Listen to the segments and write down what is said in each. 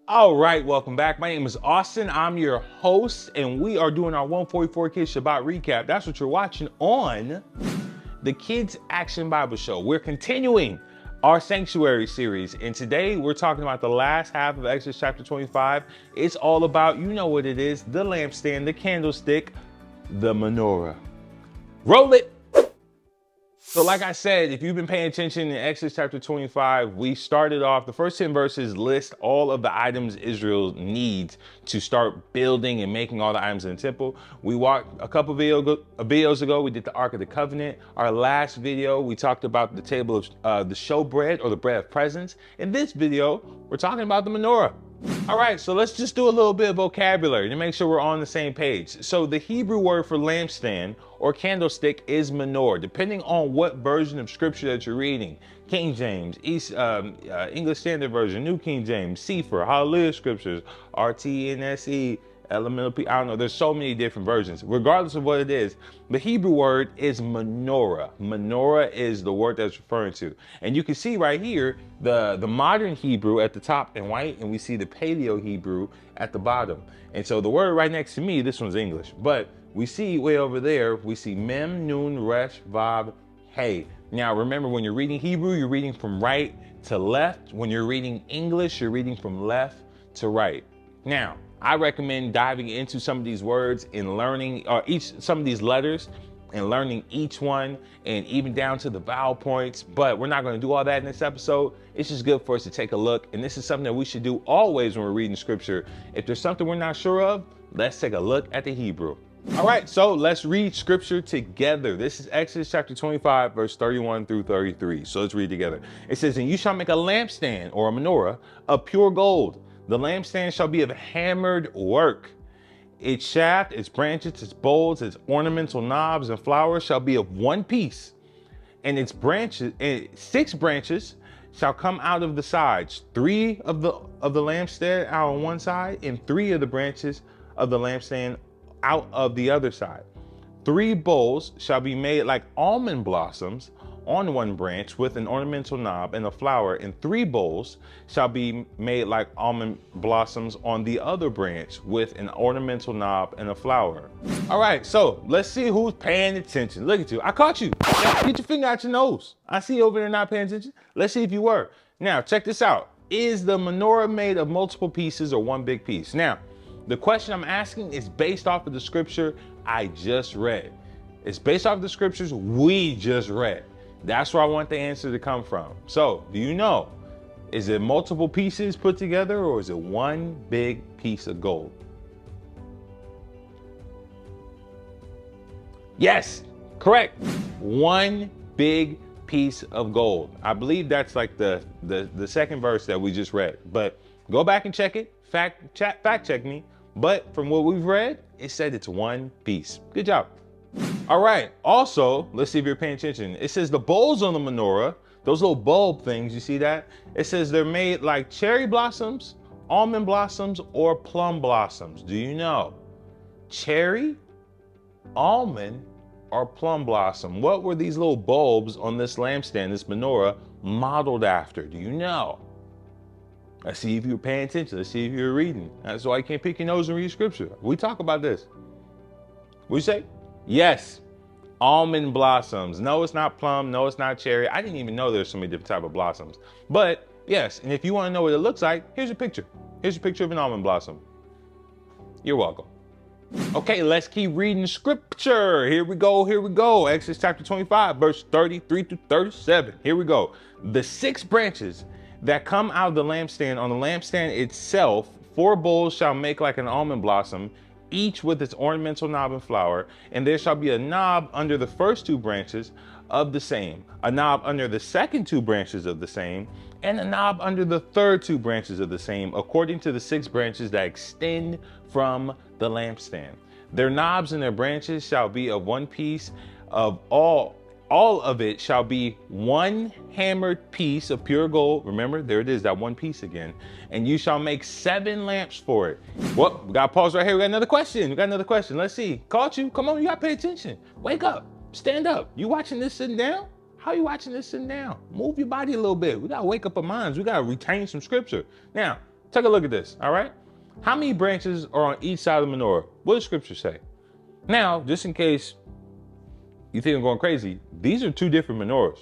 All right, welcome back. My name is Austin. I'm your host, and we are doing our 144 Kids Shabbat recap. That's what you're watching on the Kids Action Bible Show. We're continuing our Sanctuary series, and today we're talking about the last half of Exodus chapter 25. It's all about, you know what it is, the lampstand, the candlestick, the menorah. Roll it! So like I said, if you've been paying attention in Exodus chapter 25, we started off, the first 10 verses list all of the items Israel needs to start building and making all the items in the temple. We walked a couple videos ago, we did the Ark of the Covenant. Our last video, we talked about the table of the showbread or the bread of presence. In this video, we're talking about the menorah. All right, so let's just do a little bit of vocabulary to make sure we're on the same page. So the Hebrew word for lampstand or candlestick is menorah, depending on what version of scripture that you're reading. King James, English Standard Version, New King James, Sefer, Hallelujah Scriptures, RTNSE, Elemental P. I don't know, there's so many different versions. Regardless of what it is, the Hebrew word is menorah. Menorah is the word that's referring to. And you can see right here, the modern Hebrew at the top in white, and we see the Paleo Hebrew at the bottom. And so the word right next to me, this one's English, but we see way over there, we see Mem, Nun, Resh, Vav, Hey. Now remember, when you're reading Hebrew, you're reading from right to left. When you're reading English, you're reading from left to right. Now, I recommend diving into some of these words and learning, some of these letters and learning each one, and even down to the vowel points. But we're not going to do all that in this episode. It's just good for us to take a look. And this is something that we should do always when we're reading scripture. If there's something we're not sure of, let's take a look at the Hebrew. All right, so let's read scripture together. This is Exodus chapter 25, verse 31 through 33. So let's read together. It says, "And you shall make a lampstand or a menorah of pure gold. The lampstand shall be of hammered work. Its shaft, its branches, its bowls, its ornamental knobs and flowers shall be of one piece. And its branches, and 6 branches shall come out of the sides, 3 of the lampstand out on one side, and 3 of the branches of the lampstand out of the other side. 3 bowls shall be made like almond blossoms on one branch with an ornamental knob and a flower, and 3 bowls shall be made like almond blossoms on the other branch with an ornamental knob and a flower." All right, so let's see who's paying attention. Look at you. I caught you. Get your finger out your nose. I see you over there not paying attention. Let's see if you were. Now, check this out. Is the menorah made of multiple pieces or one big piece? Now, the question I'm asking is based off of the scripture I just read. It's based off of the scriptures we just read. That's where I want the answer to come from. So, do you know, is it multiple pieces put together, or is it one big piece of gold? Yes, correct. One big piece of gold. I believe that's like the second verse that we just read, but go back and check it. Fact check me. But from what we've read, it said it's one piece. Good job. All right, also, let's see if you're paying attention. It says the bowls on the menorah, those little bulb things, you see that? It says they're made like cherry blossoms, almond blossoms, or plum blossoms. Do you know? Cherry, almond, or plum blossom? What were these little bulbs on this lampstand, this menorah, modeled after? Do you know? Let's see if you're paying attention. Let's see if you're reading. That's why you can't pick your nose and read scripture. We talk about this. What you say? Yes, almond blossoms. No, it's not plum. No, it's not cherry. I didn't even know there's so many different types of blossoms. But yes, and if you want to know what it looks like, here's a picture. Here's a picture of an almond blossom. You're welcome. Okay, let's keep reading scripture. Here we go. Exodus chapter 25, verse 33 to 37. Here we go. The 6 branches that come out of the lampstand, on the lampstand itself, 4 bowls shall make like an almond blossom, each with its ornamental knob and flower, and there shall be a knob under the first 2 branches of the same, a knob under the second 2 branches of the same, and a knob under the third 2 branches of the same, according to the 6 branches that extend from the lampstand. Their knobs and their branches shall be of one piece, of all of it shall be one hammered piece of pure gold. Remember, there it is, that one piece again. And you shall make 7 lamps for it. Well, we got to pause right here. We got another question. Let's see. Caught you. Come on, you got to pay attention. Wake up. Stand up. You watching this sitting down? How you watching this sitting down? Move your body a little bit. We got to wake up our minds. We got to retain some scripture. Now, Take a look at this, all right? How many branches are on each side of the menorah? What does scripture say? Now, just in case you think I'm going crazy, these are two different menorahs.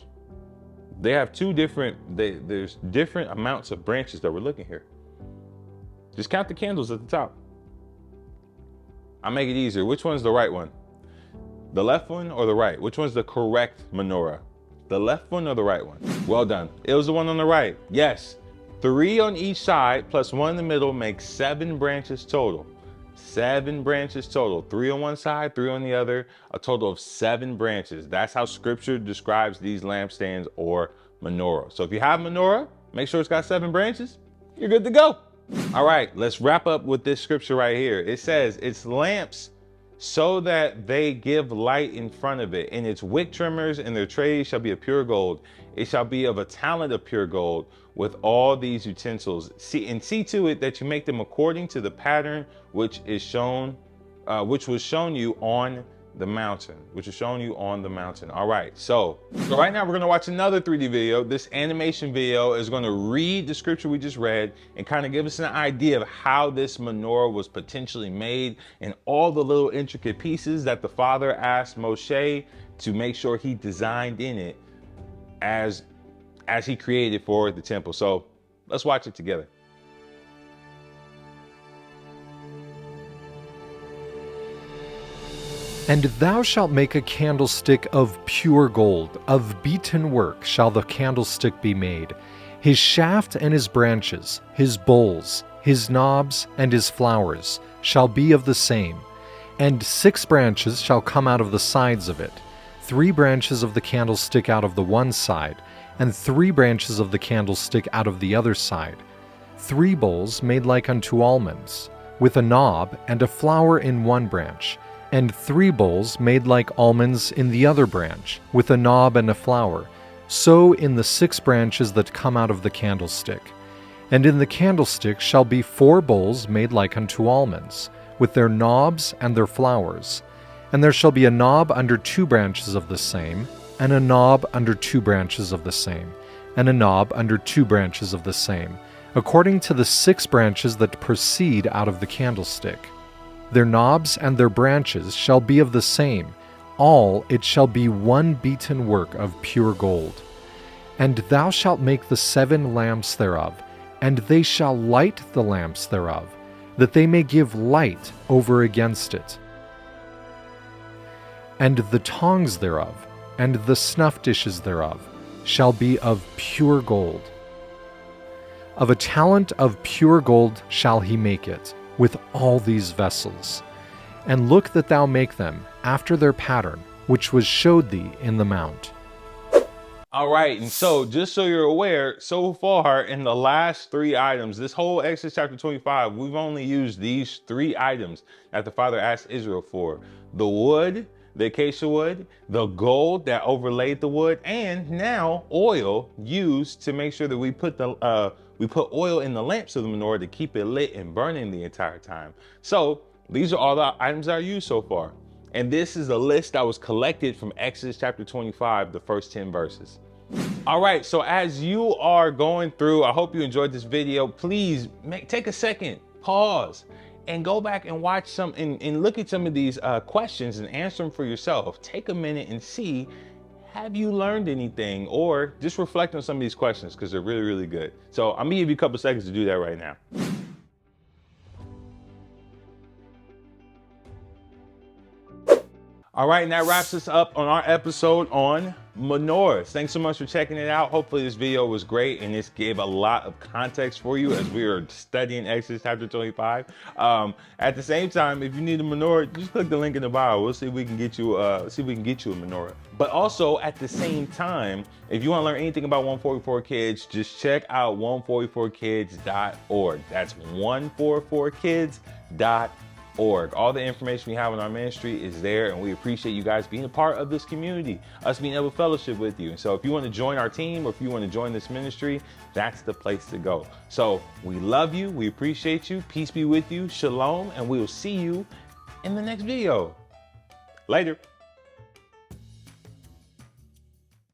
They have two different, there's different amounts of branches that we're looking here. Just count the candles at the top. I'll make it easier. Which one's the right one? The left one or the right? Which one's the correct menorah? The left one or the right one? Well done. It was the one on the right. Yes. 3 on each side plus 1 in the middle makes 7 branches total. 7 branches total. 3 on one side, 3 on the other, a total of 7 branches. That's how scripture describes these lampstands or menorah. So if you have menorah, make sure it's got 7 branches, you're good to go. All right, let's wrap up with this scripture right here. It says, its lamps so that they give light in front of it, and its wick trimmers and their trays shall be of pure gold. It shall be of a talent of pure gold with all these utensils. See to it that you make them according to the pattern which was shown you on the mountain, All right, so right now we're gonna watch another 3D video. This animation video is gonna read the scripture we just read and kind of give us an idea of how this menorah was potentially made and all the little intricate pieces that the Father asked Moshe to make sure he designed in it as he created for the temple. So let's watch it together. And thou shalt make a candlestick of pure gold, of beaten work shall the candlestick be made. His shaft and his branches, his bowls, his knobs, and his flowers shall be of the same. And 6 branches shall come out of the sides of it, 3 branches of the candlestick out of the one side, and 3 branches of the candlestick out of the other side. 3 bowls made like unto almonds, with a knob and a flower in one branch, and 3 bowls made like almonds in the other branch, with a knob and a flower, so in the 6 branches that come out of the candlestick. And in the candlestick shall be 4 bowls made like unto almonds, with their knobs and their flowers. And there shall be a knob under 2 branches of the same, and a knob under 2 branches of the same, and a knob under 2 branches of the same, according to the 6 branches that proceed out of the candlestick. Their knobs and their branches shall be of the same, all it shall be one beaten work of pure gold. And thou shalt make the 7 lamps thereof, and they shall light the lamps thereof, that they may give light over against it. And the tongs thereof, and the snuff dishes thereof, shall be of pure gold. Of a talent of pure gold shall he make it, with all these vessels. And look that thou make them after their pattern, which was showed thee in the mount. All right, and so just so you're aware, so far in the last 3 items, this whole Exodus chapter 25, we've only used these 3 items that the Father asked Israel for. The wood, the acacia wood, the gold that overlaid the wood, and now oil used to make sure that we put oil in the lamps of the menorah to keep it lit and burning the entire time. So these are all the items that are used so far. And this is a list that was collected from Exodus chapter 25, the first 10 verses. All right, so as you are going through, I hope you enjoyed this video. Please take a second, pause, and go back and watch some and look at some of these questions and answer them for yourself. Take a minute and see, have you learned anything, or just reflect on some of these questions because they're really, really good. So I'm gonna give you a couple seconds to do that right now. All right, and that wraps us up on our episode on menorahs. Thanks so much for checking it out. Hopefully this video was great and this gave a lot of context for you as we are studying Exodus chapter 25. At the same time, if you need a menorah, just click the link in the bio. We'll see if we can get you a menorah. But also at the same time, if you want to learn anything about 144 Kids, just check out 144kids.org. That's 144kids.org. All the information we have in our ministry is there, and we appreciate you guys being a part of this community, us being able to fellowship with you. And so if you want to join our team or if you want to join this ministry, that's the place to go. So we love you. We appreciate you. Peace be with you. Shalom. And we will see you in the next video. Later.